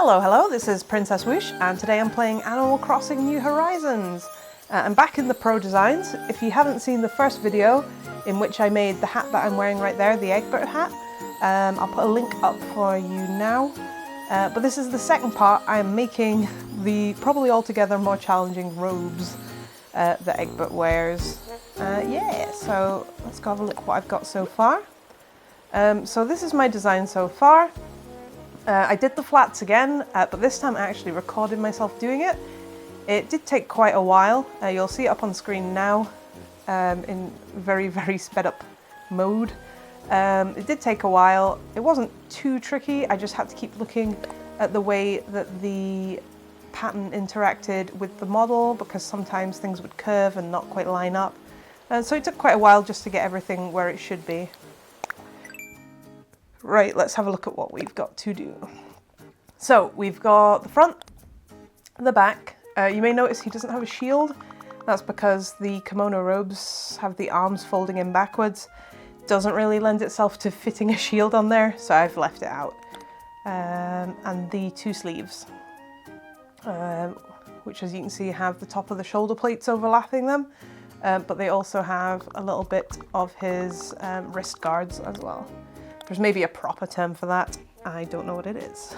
Hello, this is Princess Whoosh, and today I'm playing Animal Crossing New Horizons. I'm back in the Pro Designs. If you haven't seen the first video, in which I made the hat that I'm wearing right there, the Egbert hat, I'll put a link up for you now. But this is the second part. I'm making the probably altogether more challenging robes that Egbert wears. Yeah, so let's go have a look at what I've got so far. So this is my design so far. I did the flats again, but this time I actually recorded myself doing it. It did take quite a while. You'll see it up on screen now in very sped up mode. It did take a while. It wasn't too tricky. I just had to keep looking at the way that the pattern interacted with the model, because sometimes things would curve and not quite line up. So it took quite a while just to get everything where it should be. Right, let's have a look at what we've got to do. So we've got the front, the back. You may notice he doesn't have a shield. That's because the kimono robes have the arms folding in backwards. Doesn't really lend itself to fitting a shield on there, so I've left it out. And the two sleeves, which as you can see have the top of the shoulder plates overlapping them, but they also have a little bit of his wrist guards as well. There's maybe a proper term for that. I don't know what it is.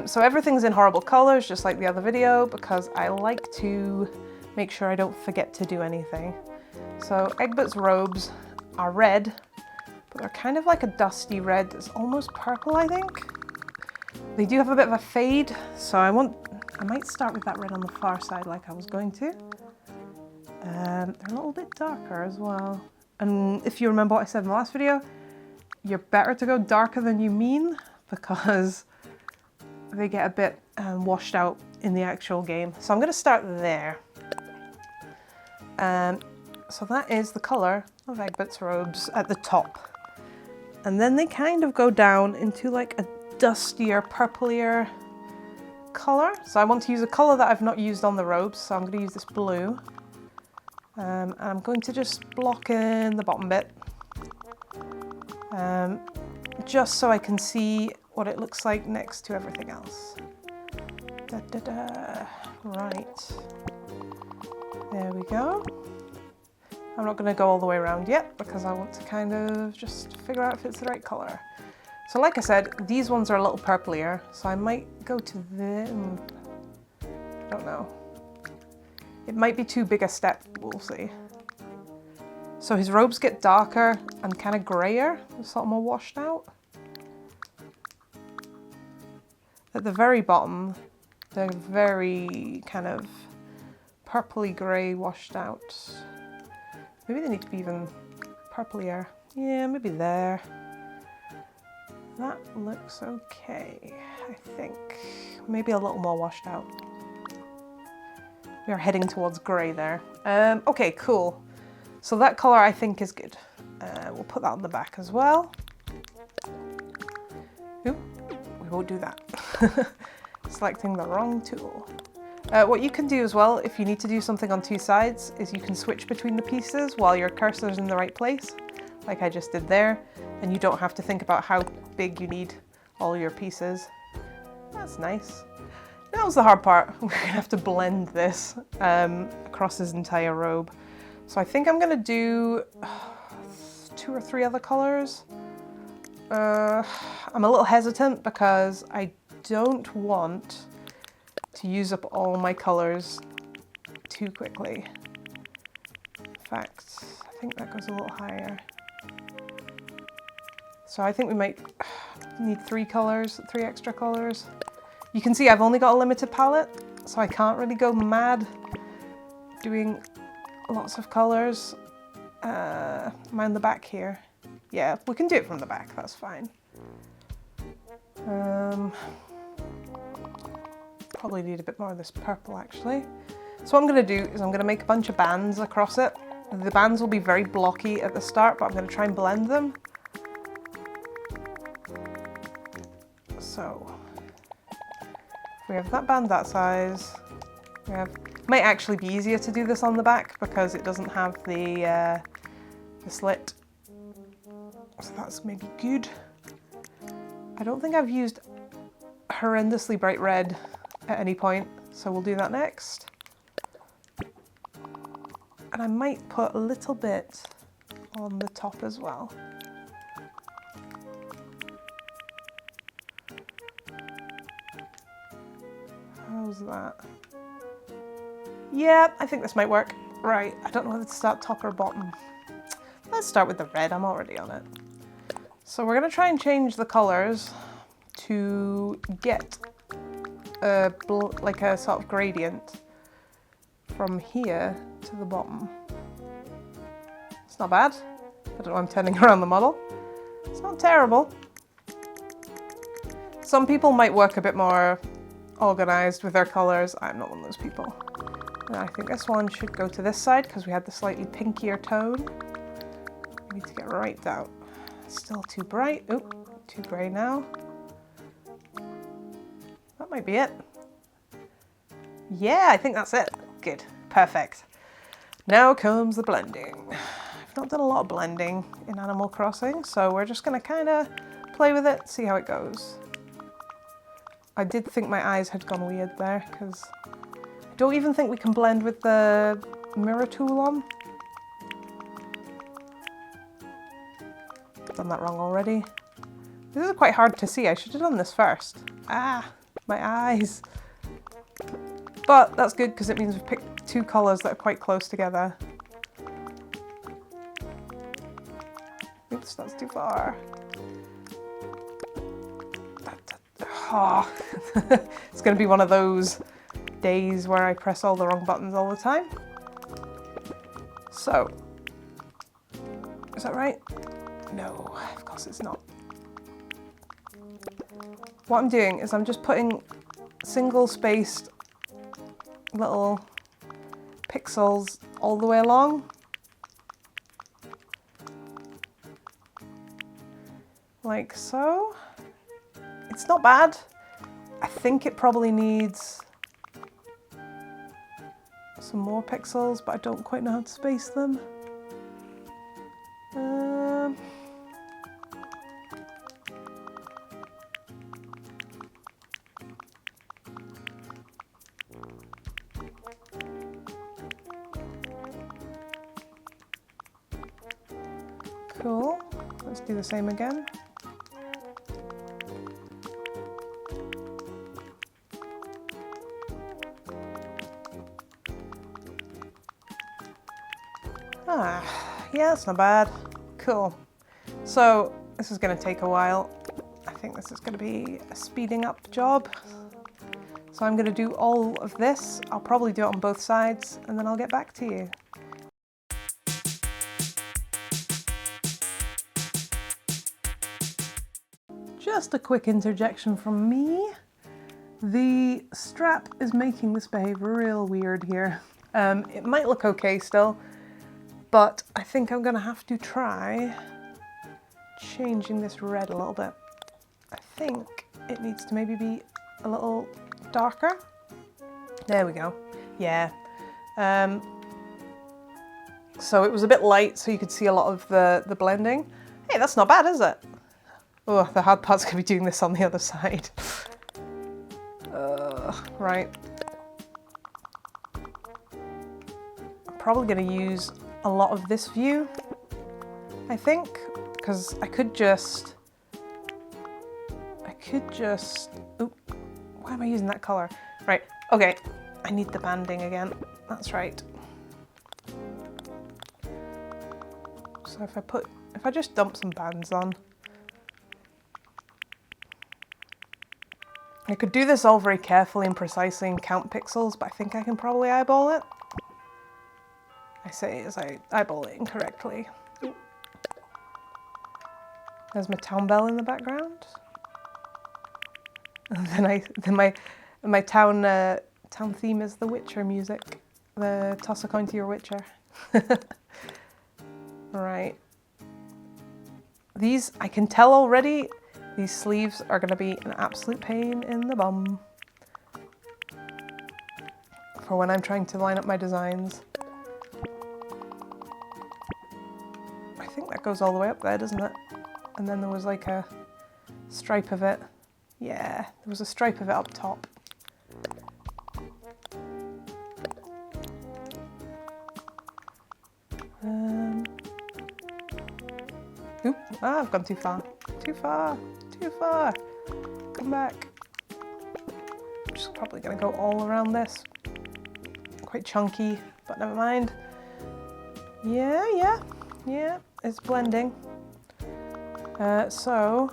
So everything's in horrible colors, just like the other video, because I like to make sure I don't forget to do anything. So Egbert's robes are red, but they're kind of like a dusty red. It's almost purple, I think. They do have a bit of a fade, so I might start with that red on the far side like I was going to. They're a little bit darker as well. And if you remember what I said in the last video, you're better to go darker than you mean, because they get a bit washed out in the actual game. So I'm going to start there. So that is the colour of Egbert's robes at the top. And then they kind of go down into like a dustier, purplier colour. So I want to use a colour that I've not used on the robes, so I'm going to use this blue. And I'm going to just block in the bottom bit. Just so I can see what it looks like next to everything else. Right, there we go. I'm not going to go all the way around yet because I want to kind of just figure out if it's the right colour. So like I said, these ones are a little purplier, so I might go to them. I don't know. It might be too big a step, we'll see. So his robes get darker and kind of grayer, sort of more washed out. At the very bottom, they're very kind of purpley grey washed out. Maybe they need to be even purplier. Yeah, maybe there. That looks okay, I think. Maybe a little more washed out. We are heading towards grey there. Okay, cool. So that colour I think is good. We'll put that on the back as well. Ooh, we won't do that. Selecting the wrong tool. What you can do as well, if you need to do something on two sides, is you can switch between the pieces while your cursor's in the right place, like I just did there, and you don't have to think about how big you need all your pieces. That's nice. That was the hard part. We're gonna have to blend this across his entire robe. So I think I'm gonna do 2 or 3 other colors. I'm a little hesitant because I don't want to use up all my colors too quickly. In fact, I think that goes a little higher. So I think we might need 3 colors, 3 extra colors. You can see I've only got a limited palette, so I can't really go mad doing lots of colours. Am I on the back here? Yeah, we can do it from the back, that's fine. Probably need a bit more of this purple actually. So what I'm going to do is I'm going to make a bunch of bands across it. The bands will be very blocky at the start, but I'm going to try and blend them. So we have that band that size. We have. Might actually be easier to do this on the back because it doesn't have the slit. So that's maybe good. I don't think I've used horrendously bright red at any point, so we'll do that next. And I might put a little bit on the top as well. How's that? Yeah, I think this might work. Right, I don't know whether to start top or bottom. Let's start with the red, I'm already on it. So we're gonna try and change the colors to get like a sort of gradient from here to the bottom. It's not bad. I don't know, I'm turning around the model. It's not terrible. Some people might work a bit more organized with their colors. I'm not one of those people. And I think this one should go to this side because we had the slightly pinkier tone. We need to get right down. Still too bright. Oop, too grey now. That might be it. Yeah, I think that's it. Good, perfect. Now comes the blending. I've not done a lot of blending in Animal Crossing, so we're just gonna kind of play with it, see how it goes. I did think my eyes had gone weird there, because I don't even think we can blend with the mirror tool on. Done that wrong already. This is quite hard to see. I should have done this first. Ah, my eyes. But that's good because it means we've picked two colours that are quite close together. Oops, that's too far. Oh. It's going to be one of those days where I press all the wrong buttons all the time. So, is that right? No, of course it's not. What I'm doing is I'm just putting single spaced little pixels all the way along. Like so. It's not bad. I think it probably needs some more pixels, but I don't quite know how to space them. Cool. Let's do the same again. Ah, yeah, that's not bad. Cool. So this is going to take a while. I think this is going to be a speeding up job. So I'm going to do all of this. I'll probably do it on both sides and then I'll get back to you. Just a quick interjection from me. The strap is making this behave real weird here. It might look okay still, but I think I'm gonna have to try changing this red a little bit. I think it needs to maybe be a little darker. There we go. Yeah. So it was a bit light so you could see a lot of the blending. Hey, that's not bad, is it? Oh, the hard part's gonna be doing this on the other side. Right. I'm probably gonna use a lot of this view, I think, because I could just, oop, why am I using that color? Right, okay, I need the banding again, that's right. So if I just dump some bands on, I could do this all very carefully and precisely and count pixels, but I think I can probably eyeball it. I say as I eyeball it incorrectly. There's my town bell in the background. And then my town theme is the Witcher music. The toss a coin to your Witcher. Right. These, I can tell already, these sleeves are going to be an absolute pain in the bum for when I'm trying to line up my designs. I think that goes all the way up there, doesn't it? And then there was like a stripe of it Yeah, there was a stripe of it up top. Oop, I've gone too far. Too far. Too far. Come back. I'm just probably going to go all around this. Quite chunky, but never mind. Yeah, it's blending. So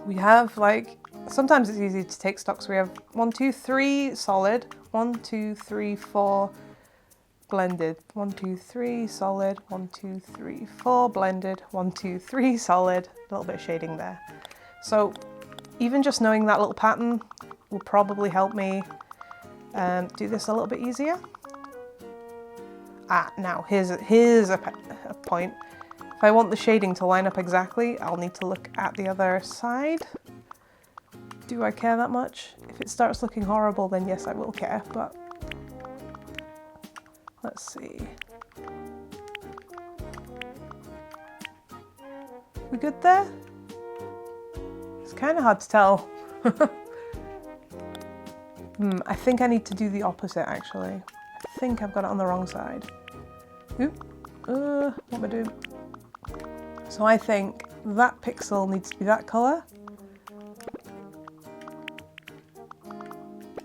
we have like, sometimes it's easy to take stock. So we have 1, 2, 3 solid, 1, 2, 3, 4 blended, 1, 2, 3 solid, 1, 2, 3, 4 blended, 1, 2, 3 solid, a little bit of shading there. So even just knowing that little pattern will probably help me do this a little bit easier. Now here's a point. If I want the shading to line up exactly, I'll need to look at the other side. Do I care that much? If it starts looking horrible, then yes, I will care, but let's see. We good there? It's kind of hard to tell. I think I need to do the opposite actually. I think I've got it on the wrong side. Oop. What am I doing? So I think that pixel needs to be that colour.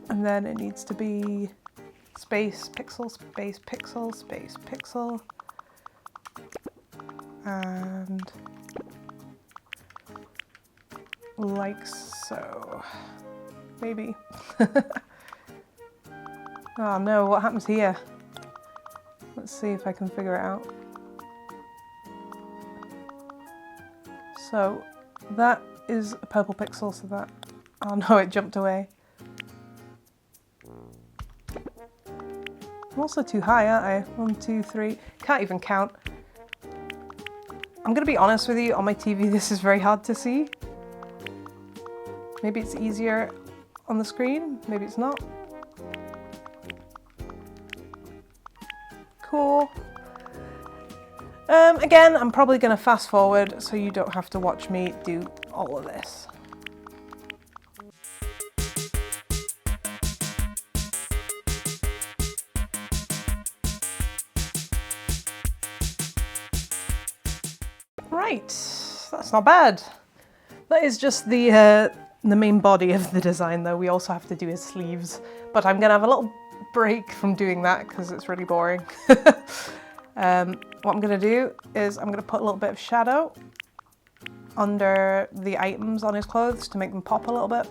And then it needs to be space, pixel, space, pixel, space, pixel. And like so. Maybe. Oh no, what happens here? Let's see if I can figure it out. So that is a purple pixel, so that, oh no, it jumped away. I'm also too high, aren't I? 1, 2, 3, can't even count. I'm gonna be honest with you, on my TV this is very hard to see. Maybe it's easier on the screen, maybe it's not. Cool. Again, I'm probably going to fast forward so you don't have to watch me do all of this. Right, that's not bad. That is just the main body of the design though. We also have to do his sleeves, but I'm going to have a little break from doing that because it's really boring. What I'm going to do is I'm going to put a little bit of shadow under the items on his clothes to make them pop a little bit.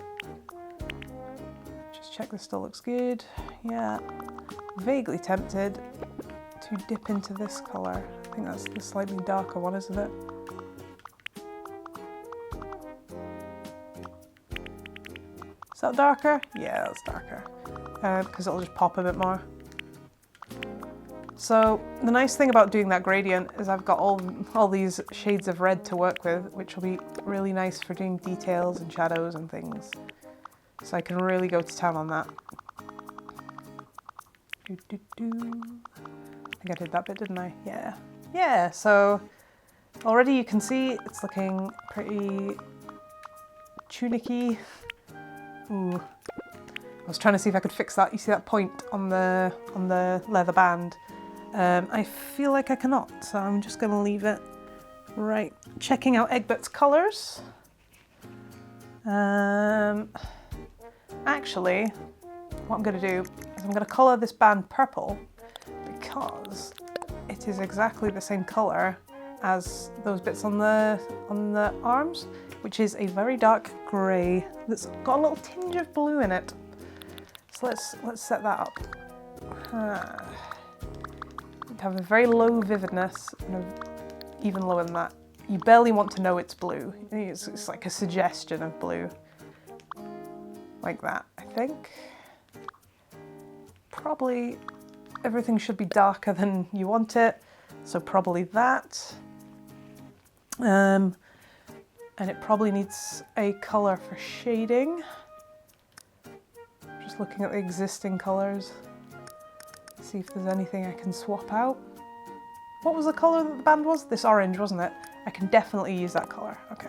Just check this still looks good. Yeah, vaguely tempted to dip into this colour. I think that's the slightly darker one, isn't it? Is that darker? Yeah, that's darker. Because it'll just pop a bit more. So the nice thing about doing that gradient is I've got all these shades of red to work with, which will be really nice for doing details and shadows and things. So I can really go to town on that. I think I did that bit, didn't I? Yeah. Yeah, so already you can see it's looking pretty tunicky. Ooh. I was trying to see if I could fix that. You see that point on the leather band? I feel like I cannot, so I'm just going to leave it. Right, checking out Egbert's colours. Actually, what I'm going to do is I'm going to colour this band purple because it is exactly the same colour as those bits on the arms, which is a very dark grey that's got a little tinge of blue in it. So let's set that up. Have a very low vividness and even lower than that. You barely want to know it's blue. It's like a suggestion of blue. Like that, I think. Probably everything should be darker than you want it, so probably that. And it probably needs a colour for shading. Just looking at the existing colours. See if there's anything I can swap out. What was the colour that the band was? This orange, wasn't it? I can definitely use that colour. Okay.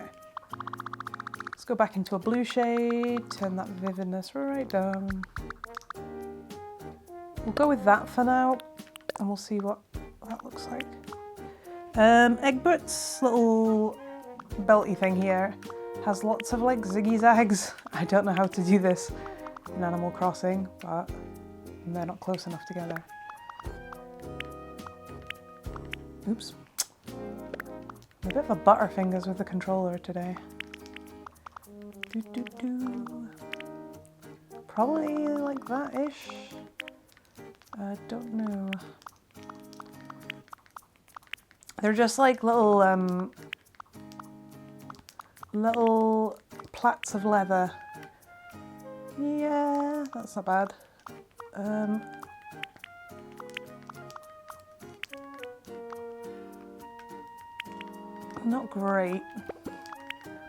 Let's go back into a blue shade, turn that vividness right down. We'll go with that for now, and we'll see what that looks like. Egbert's little belty thing here has lots of like ziggy zags. I don't know how to do this in Animal Crossing, but they're not close enough together. Oops. I'm a bit of a butterfingers with the controller today. Probably like that-ish. I don't know. They're just like little little plaits of leather. Yeah, that's not bad. Not great.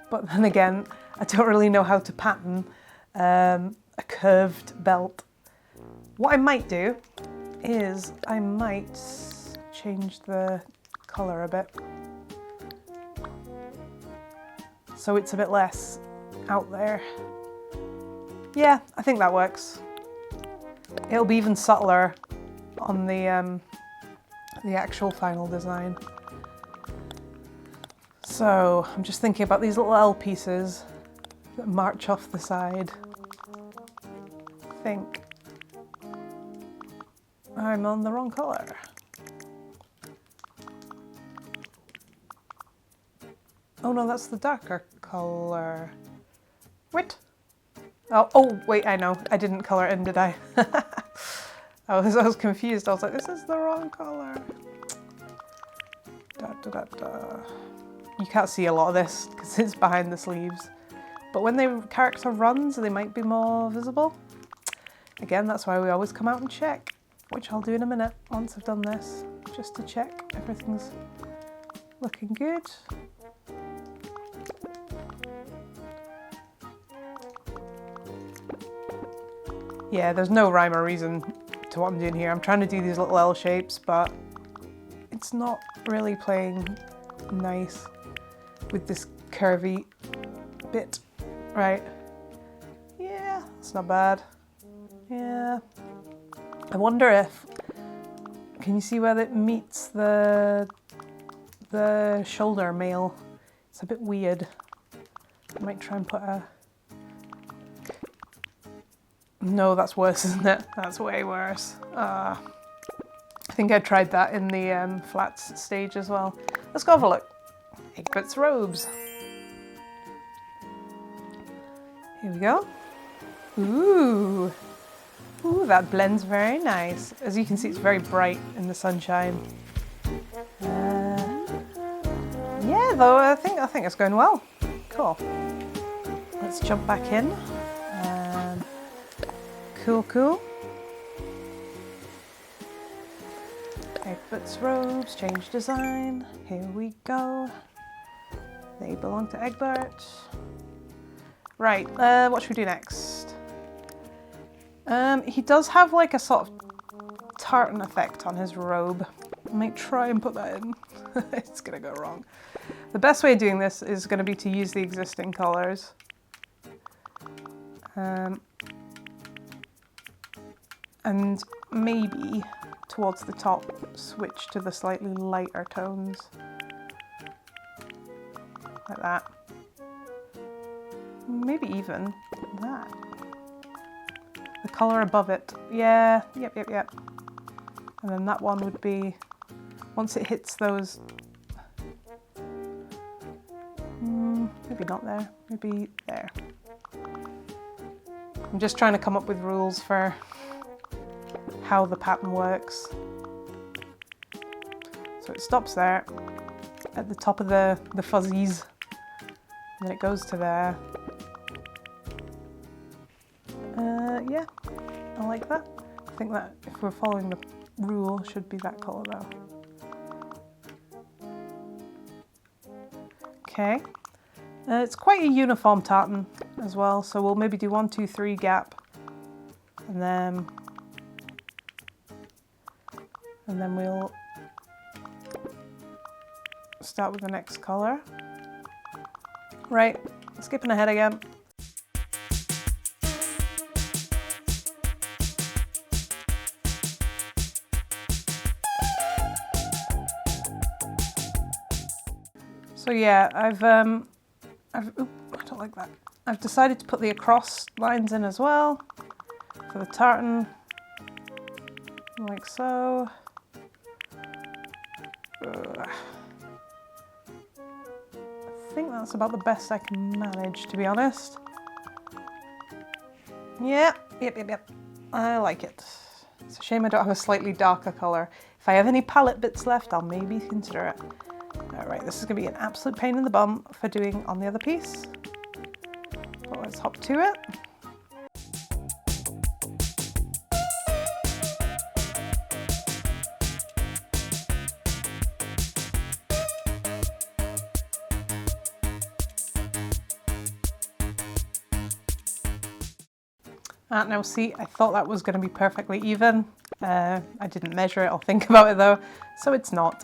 But then again, I don't really know how to pattern a curved belt. What I might do is I might change the colour a bit so it's a bit less out there. Yeah, I think that works. It'll be even subtler on the actual final design. So I'm just thinking about these little L pieces that march off the side. I think I'm on the wrong colour. Oh no, that's the darker colour. Wait. Oh wait, I know. I didn't colour it in, did I? I was confused. I was like, this is the wrong colour. Da, da, da, da. You can't see a lot of this because it's behind the sleeves. But when the character runs, they might be more visible. Again, that's why we always come out and check, which I'll do in a minute once I've done this, just to check everything's looking good. Yeah, there's no rhyme or reason to what I'm doing here. I'm trying to do these little L shapes, but it's not really playing nice with this curvy bit, right? Yeah, it's not bad. Yeah. I wonder if, can you see where it meets the shoulder mail? It's a bit weird. I might try and put a, no, that's worse, isn't it? That's way worse. I think I tried that in the flats stage as well. Let's go have a look. Egbert's robes. Here we go. Ooh. Ooh, that blends very nice. As you can see, it's very bright in the sunshine. Yeah, though, I think it's going well. Cool. Let's jump back in. Cool, cool. Egbert's robes, change design. Here we go. They belong to Egbert. Right, what should we do next? He does have like a sort of tartan effect on his robe. I might try and put that in. It's gonna go wrong. The best way of doing this is gonna be to use the existing colours. And maybe towards the top switch to the slightly lighter tones. Like that. Maybe even that. The colour above it. Yeah, yep. And then that one would be, once it hits those, maybe not there, maybe there. I'm just trying to come up with rules for how the pattern works. So it stops there at the top of the fuzzies, and then it goes to there. Yeah, I like that. I think that if we're following the rule, should be that colour though. Okay, it's quite a uniform tartan as well, so we'll maybe do 1, 2, 3 gap, and then we'll start with the next colour. Right, skipping ahead again. So yeah, I've oop, I don't like that. I've decided to put the across lines in as well for the tartan, like so. I think that's about the best I can manage, to be honest. Yep. I like it. It's a shame I don't have a slightly darker colour. If I have any palette bits left, I'll maybe consider it. Alright, this is going to be an absolute pain in the bum for doing on the other piece. But let's hop to it. Now see, I thought that was going to be perfectly even. I didn't measure it or think about it though, so it's not.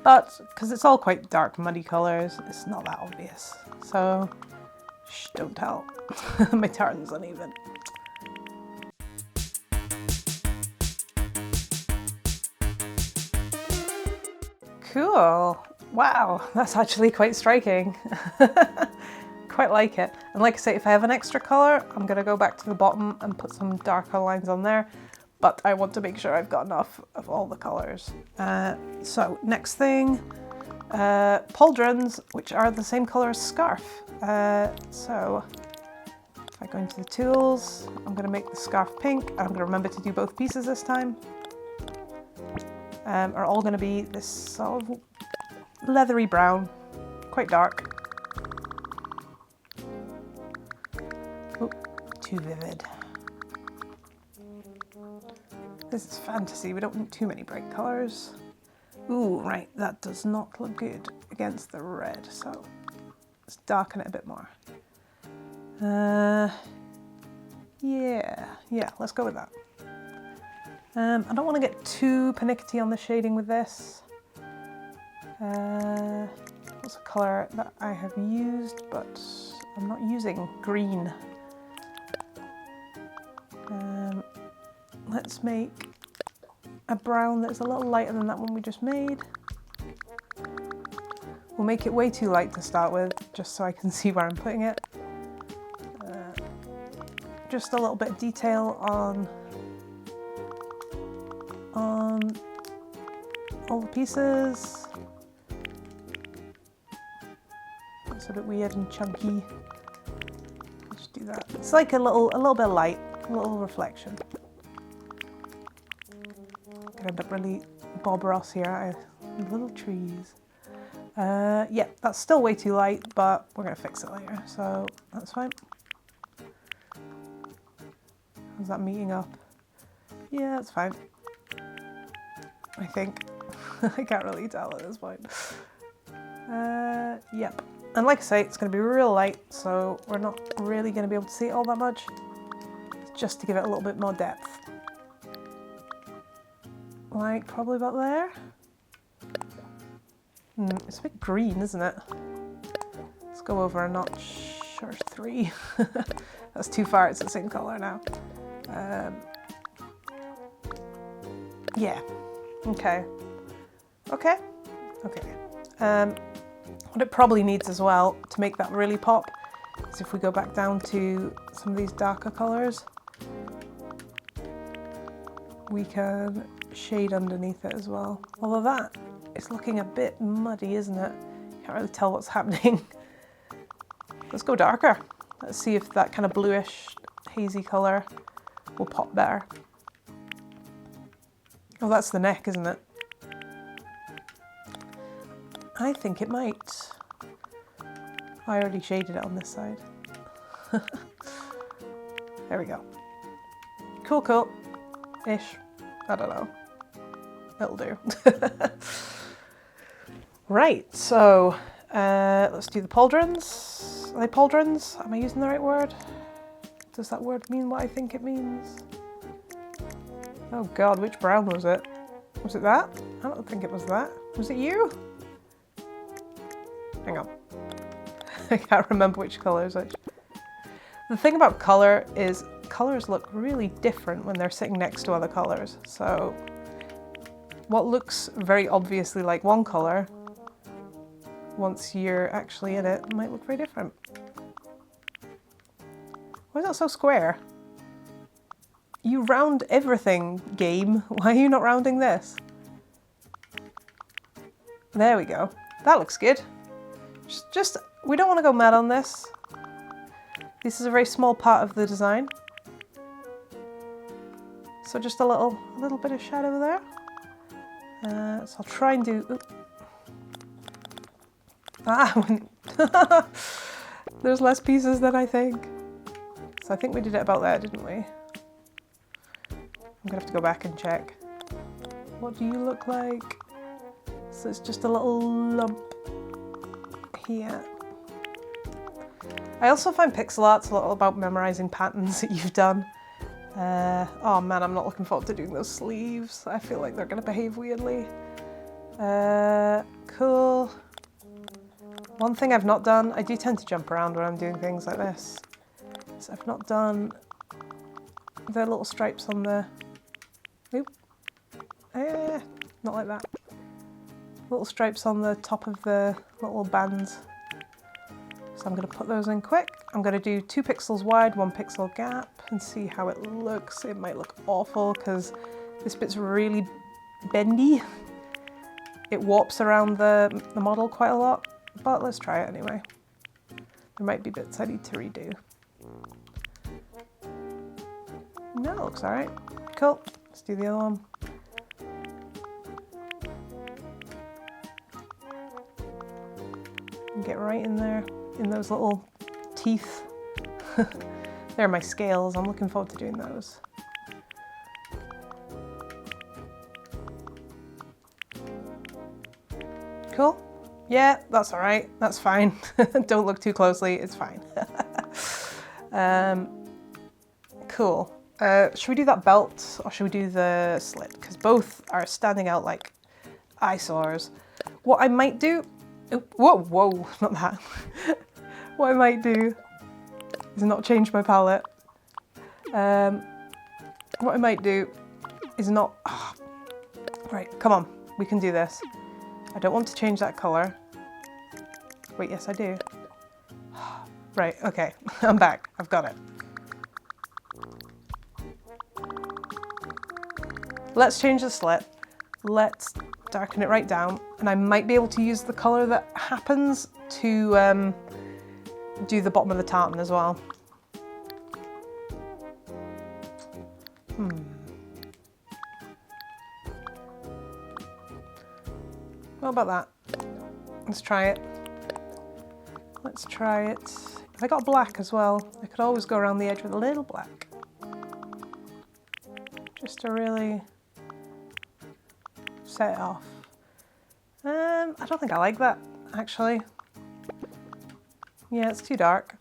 But because it's all quite dark, muddy colours, it's not that obvious. So, shh, don't tell. My tartan's uneven. Cool. Wow, that's actually quite striking. Quite like it. And like I say, if I have an extra colour, I'm going to go back to the bottom and put some darker lines on there. But I want to make sure I've got enough of all the colours. So next thing, Pauldrons, which are the same colour as scarf. So if I go into the tools, I'm going to make the scarf pink. I'm going to remember to do both pieces this time. Are all going to be this sort of leathery brown, quite dark. Oh, too vivid. This is fantasy, we don't need too many bright colours. Ooh, right, that does not look good against the red, so let's darken it a bit more. Yeah, let's go with that. I don't want to get too pernickety on the shading with this. What's a colour that I have used, but I'm not using? Green. Let's make a brown that's a little lighter than that one we just made. We'll make it way too light to start with, just so I can see where I'm putting it. Just a little bit of detail on all the pieces. It's a bit weird and chunky. Let's do that. It's like a little bit of light, a little reflection. Gonna end up really Bob Ross here. Little trees. Yeah, that's still way too light, but we're gonna fix it later, so that's fine. How's that meeting up? Yeah, that's fine. I think. I can't really tell at this point. Yep. And like I say, it's going to be real light, so we're not really going to be able to see it all that much. It's just to give it a little bit more depth. Like, probably about there. It's a bit green, isn't it? Let's go over a notch or 3. That's too far, it's the same colour now. Yeah. Okay. What it probably needs as well to make that really pop is if we go back down to some of these darker colours, we can shade underneath it as well. Although that is looking a bit muddy, isn't it? Can't really tell what's happening. Let's go darker. Let's see if that kind of bluish, hazy colour will pop better. Oh, that's the neck, isn't it? I think it might. I already shaded it on this side. There we go. Cool. Ish. I don't know. It'll do. Right, so let's do the pauldrons. Are they pauldrons? Am I using the right word? Does that word mean what I think it means? Oh God, which brown was it? Was it that? I don't think it was that. Was it you? Hang on. I can't remember which colour is which. The thing about colour is colours look really different when they're sitting next to other colours. So what looks very obviously like one colour, once you're actually in it, might look very different. Why is that so square? You round everything, game. Why are you not rounding this? There we go. That looks good. We don't want to go mad on this. This is a very small part of the design. So just a little bit of shadow there. So I'll try and do... Oops. Ah, there's less pieces than I think. So I think we did it about there, didn't we? I'm gonna have to go back and check. What do you look like? So it's just a little lump here. I also find pixel art's a lot about memorizing patterns that you've done. Oh man, I'm not looking forward to doing those sleeves. I feel like they're gonna behave weirdly. Cool. One thing I've not done, I do tend to jump around when I'm doing things like this. So I've not done the little stripes on the... Oop. Not like that. Little stripes on the top of the little bands. So I'm going to put those in quick. I'm going to do 2 pixels wide, 1 pixel gap, and see how it looks. It might look awful because this bit's really bendy. It warps around the model quite a lot, but let's try it anyway. There might be bits I need to redo. No, it looks alright. Cool. Let's do the other one. And get right in there, in those little teeth. They're my scales. I'm looking forward to doing those. Cool. Yeah, that's all right. That's fine. Don't look too closely. It's fine. Cool. Should we do that belt or should we do the slit? Because both are standing out like eyesores. What I might do... Oh, whoa, not that. What I might do is not change my palette. What I might do is not... Oh, right, come on. We can do this. I don't want to change that colour. Wait, yes I do. Right, okay. I'm back. I've got it. Let's change the slit. Let's darken it right down. And I might be able to use the colour that happens to do the bottom of the tartan as well. What about that? Let's try it. Let's try it. If I got black as well, I could always go around the edge with a little black. Just to really set it off. I don't think I like that, actually. Yeah, it's too dark.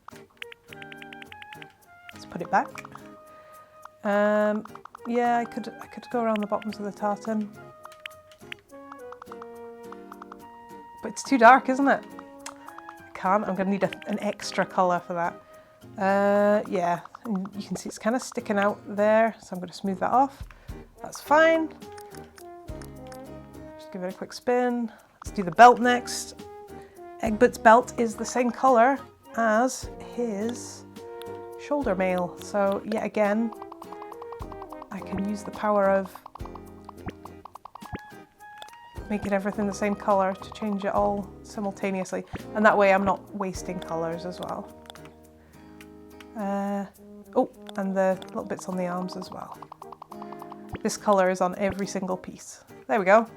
Let's put it back. Yeah, I could go around the bottoms of the tartan. But it's too dark, isn't it? I can't. I'm going to need an extra colour for that. Yeah, and you can see it's kind of sticking out there, so I'm going to smooth that off. That's fine. Just give it a quick spin. Let's do the belt next. Egbert's belt is the same colour as his shoulder mail, so yet again, I can use the power of making everything the same colour to change it all simultaneously, and that way I'm not wasting colours as well. Oh, and the little bits on the arms as well. This colour is on every single piece. There we go.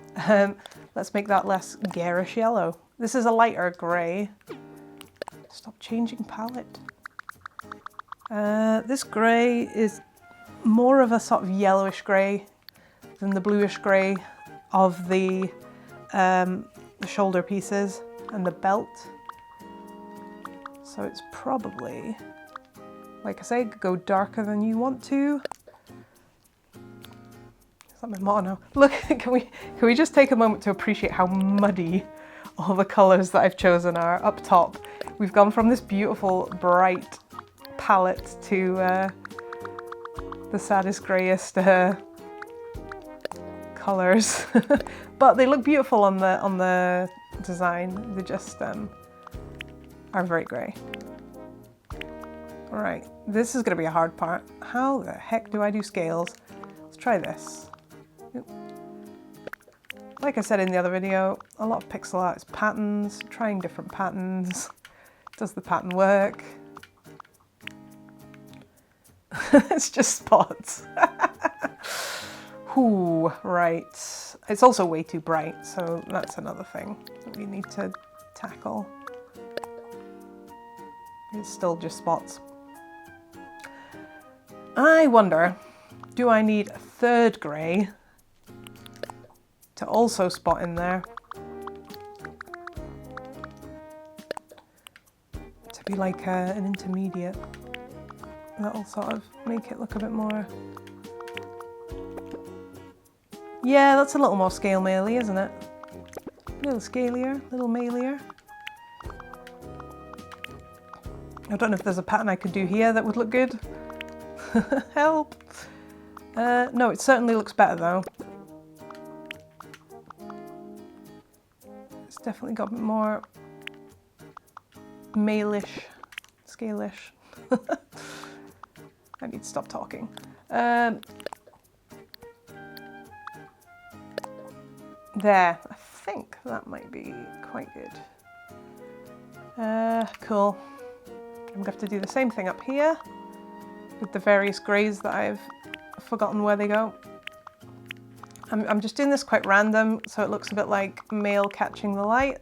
Let's make that less garish yellow. This is a lighter grey. Stop changing palette. This grey is more of a sort of yellowish grey than the bluish grey of the shoulder pieces and the belt. So it's probably, like I say, go darker than you want to. Is that my mono? Look, can we just take a moment to appreciate how muddy all the colours that I've chosen are up top. We've gone from this beautiful bright palette to the saddest greyest colours. But they look beautiful on the design. They just are very grey. Alright, this is going to be a hard part. How the heck do I do scales? Let's try this. Like I said in the other video, a lot of pixel art is patterns, trying different patterns. Does the pattern work? It's just spots. Ooh, right. It's also way too bright, so that's another thing that we need to tackle. It's still just spots. I wonder, do I need a third grey to also spot in there? To be like an intermediate. That'll sort of make it look a bit more... Yeah, that's a little more scale maily, isn't it? A little scalier, a little mailier. I don't know if there's a pattern I could do here that would look good. Help! No, it certainly looks better though. It's definitely got a bit more mailish, scalish. I need to stop talking. There, I think that might be quite good. Cool. I'm gonna have to do the same thing up here with the various greys that I've forgotten where they go. I'm just doing this quite random, so it looks a bit like male catching the light.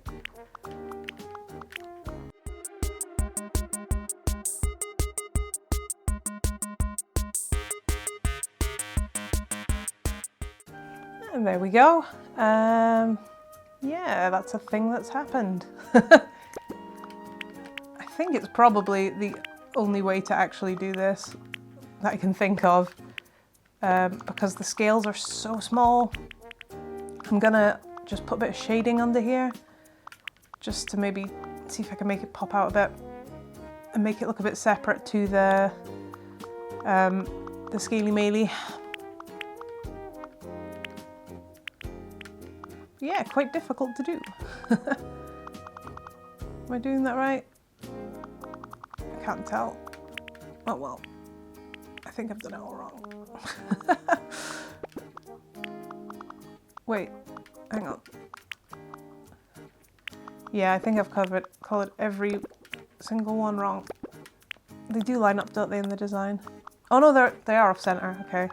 And there we go. Yeah, that's a thing that's happened. I think it's probably the only way to actually do this that I can think of, because the scales are so small. I'm gonna just put a bit of shading under here, just to maybe see if I can make it pop out a bit and make it look a bit separate to the scaly maily. Yeah, quite difficult to do. Am I doing that right? I can't tell. Oh well, I think I've done it all wrong. Wait, hang on. Yeah, I think I've colored every single one wrong. They do line up, don't they, in the design? Oh no, they are off center, okay.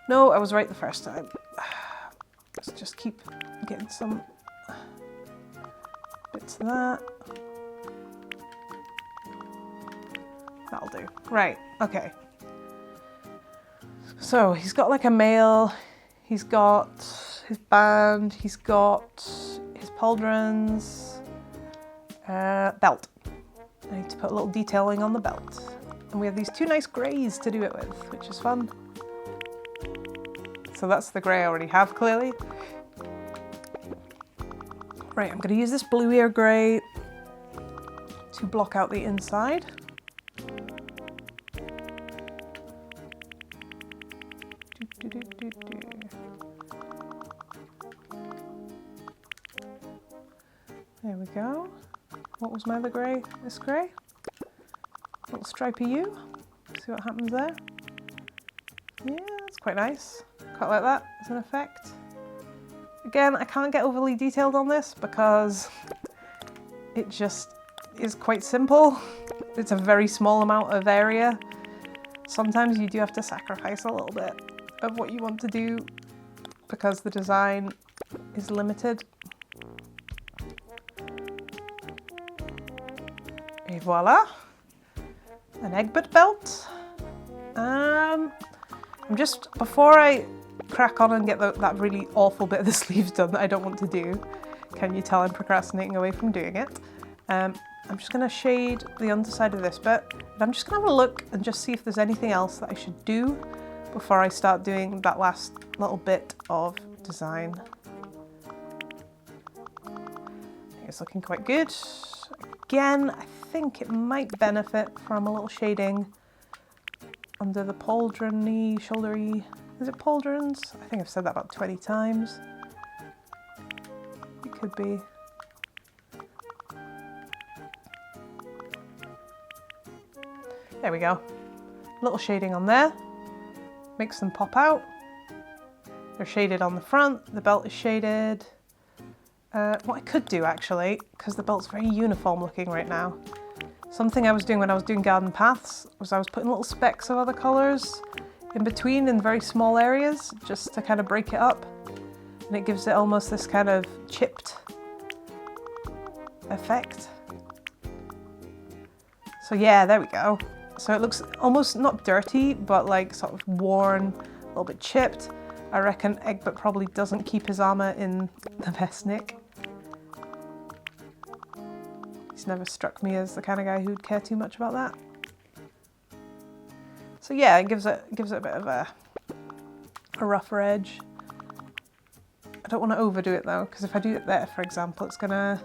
No, I was right the first time. Let's just keep getting some bits of that. That'll do. Right, okay. So he's got like a male, he's got his band, he's got his pauldrons, belt. I need to put a little detailing on the belt. And we have these two nice greys to do it with, which is fun. So that's the grey I already have, clearly. Right, I'm going to use this bluier grey to block out the inside. There we go. What was my other grey? This grey? Little stripy U. See what happens there. Yeah, that's quite nice. Quite like that as an effect. Again, I can't get overly detailed on this because it just is quite simple. It's a very small amount of area. Sometimes you do have to sacrifice a little bit of what you want to do because the design is limited. Et voila! An Egbert belt. I'm just, before I crack on and get that really awful bit of the sleeves done that I don't want to do, can you tell I'm procrastinating away from doing it? I'm just going to shade the underside of this bit, and I'm just going to have a look and just see if there's anything else that I should do before I start doing that last little bit of design. it's looking quite good. Again, I think it might benefit from a little shading under the pauldron-y, shouldery. Is it pauldrons? I think I've said that about 20 times. It could be. There we go. A little shading on there. Makes them pop out. They're shaded on the front, the belt is shaded. What I could do actually, because the belt's very uniform looking right now, something I was doing when I was doing garden paths was I was putting little specks of other colours in between in very small areas just to kind of break it up, and it gives it almost this kind of chipped effect. So yeah, there we go. So it looks almost not dirty, but like sort of worn, a little bit chipped. I reckon Egbert probably doesn't keep his armour in the best nick. He's never struck me as the kind of guy who'd care too much about that. So yeah, it gives it a bit of a rougher edge. I don't want to overdo it though, because if I do it there, for example, it's gonna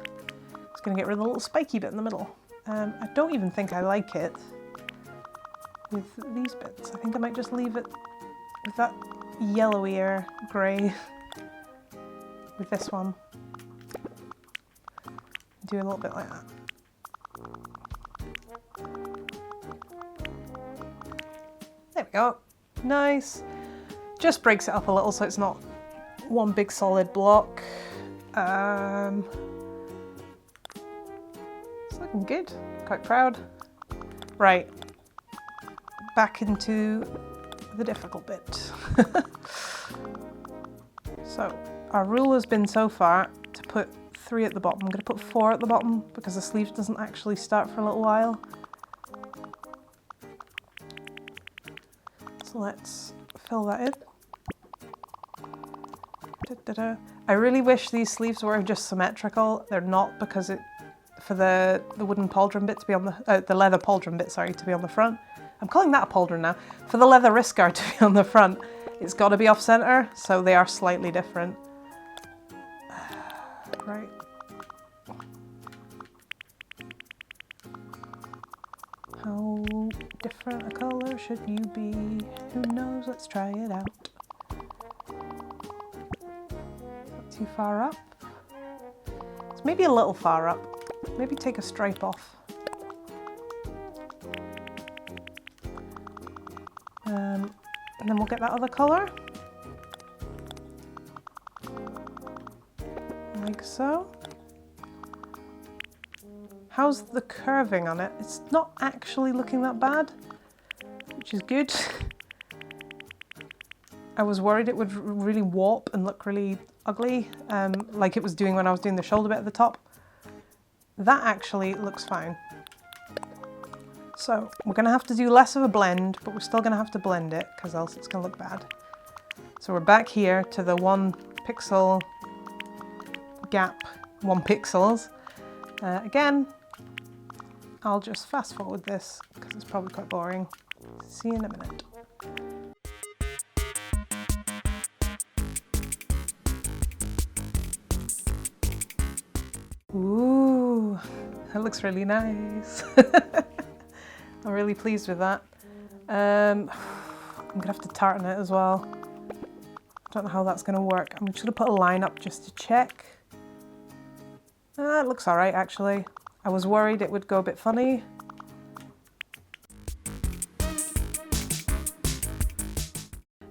get rid of the little spiky bit in the middle. I don't even think I like it with these bits. I think I might just leave it with that yellowier grey with this one. Do a little bit like that. There we go. Nice. Just breaks it up a little so it's not one big solid block. It's looking good. Quite proud. Right. Back into the difficult bit. So our rule has been so far to put 3 at the bottom. I'm going to put 4 at the bottom because the sleeve doesn't actually start for a little while. So let's fill that in. I really wish these sleeves were just symmetrical. They're not, because for the wooden pauldron bit to be on the leather pauldron bit, sorry, to be on the front. I'm calling that a pauldron now. For the leather wrist guard to be on the front, it's got to be off center, so they are slightly different. Right. How different a color should you be? Who knows? Let's try it out. Not too far up. It's maybe a little far up. Maybe take a stripe off. And then we'll get that other colour. Like so. How's the curving on it? It's not actually looking that bad, which is good. I was worried it would really warp and look really ugly, like it was doing when I was doing the shoulder bit at the top. That actually looks fine. So we're going to have to do less of a blend, but we're still going to have to blend it because else it's going to look bad. So we're back here to the 1 pixel gap, 1 pixels. Again, I'll just fast forward this because it's probably quite boring. See you in a minute. Ooh, that looks really nice. I'm really pleased with that. I'm gonna have to tartan it as well. I don't know how that's gonna work. I'm just gonna put a line up just to check. It looks all right, actually. I was worried it would go a bit funny.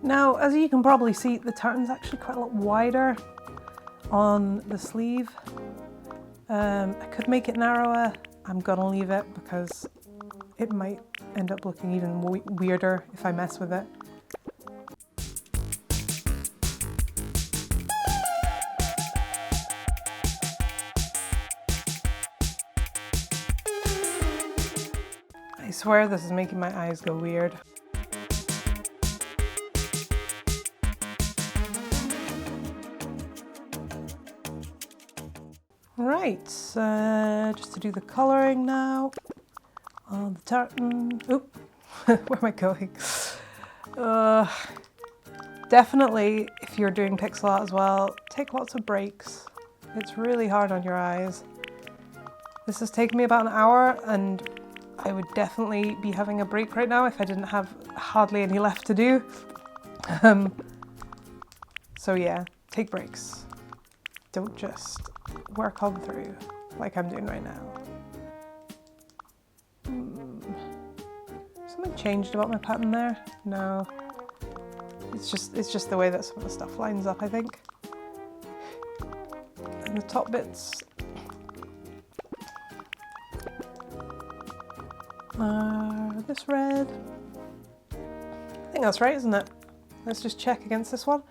Now, as you can probably see, the tartan's actually quite a lot wider on the sleeve. I could make it narrower. I'm gonna leave it because it might end up looking even weirder if I mess with it. I swear this is making my eyes go weird. Right, just to do the colouring now on the tartan. Oop, where am I going? Definitely, if you're doing pixel art as well, take lots of breaks. It's really hard on your eyes. This has taken me about an hour, and I would definitely be having a break right now if I didn't have hardly any left to do. So yeah, take breaks. Don't just work on through like I'm doing right now. Something changed about my pattern there? No. It's just the way that some of the stuff lines up, I think. And the top bits are this red. I think that's right, isn't it? Let's just check against this one.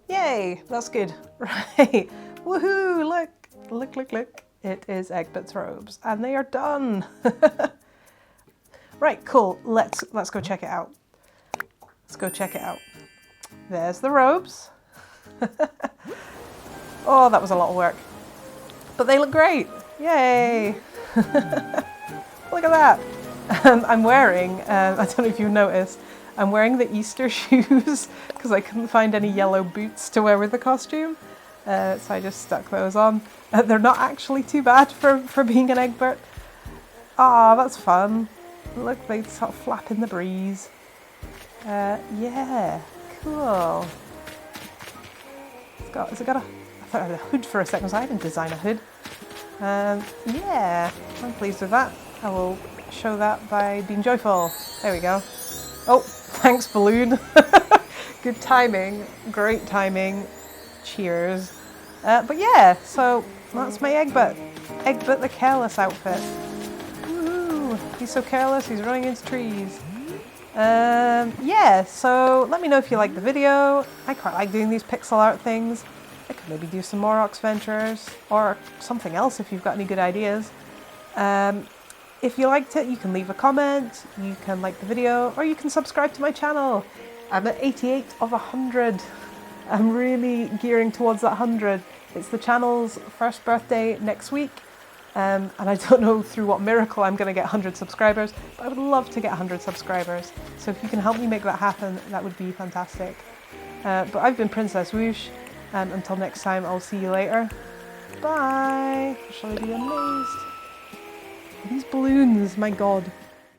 Yay, that's good. Right. Woohoo, look. Look, look, look. It is Egbert's robes, and they are done. Right, cool. Let's go check it out. Let's go check it out. There's the robes. Oh, that was a lot of work. But they look great. Yay. Look at that. I'm wearing, I don't know if you've noticed, I'm wearing the Easter shoes because I couldn't find any yellow boots to wear with the costume. So I just stuck those on. They're not actually too bad for being an Egbert. Ah, that's fun. Look, they sort of flap in the breeze. Yeah, cool. Has it got a, I thought it had a hood for a second, so I didn't design a hood. Yeah, I'm pleased with that. I will show that by being joyful. There we go. Oh, thanks balloon. Good timing, great timing. Cheers. But yeah, so that's my Egbert. Egbert the careless outfit. Woo, he's so careless, he's running into trees. Yeah, so let me know if you like the video. I quite like doing these pixel art things. I could maybe do some more Oxventures or something else if you've got any good ideas. If you liked it, you can leave a comment, you can like the video, or you can subscribe to my channel. I'm at 88 of 100. I'm really gearing towards that 100. It's the channel's first birthday next week. And I don't know through what miracle I'm going to get 100 subscribers, but I would love to get 100 subscribers. So if you can help me make that happen, that would be fantastic. But I've been Princess Whoosh, and until next time, I'll see you later. Bye! Shall I be amazed? These balloons, my god.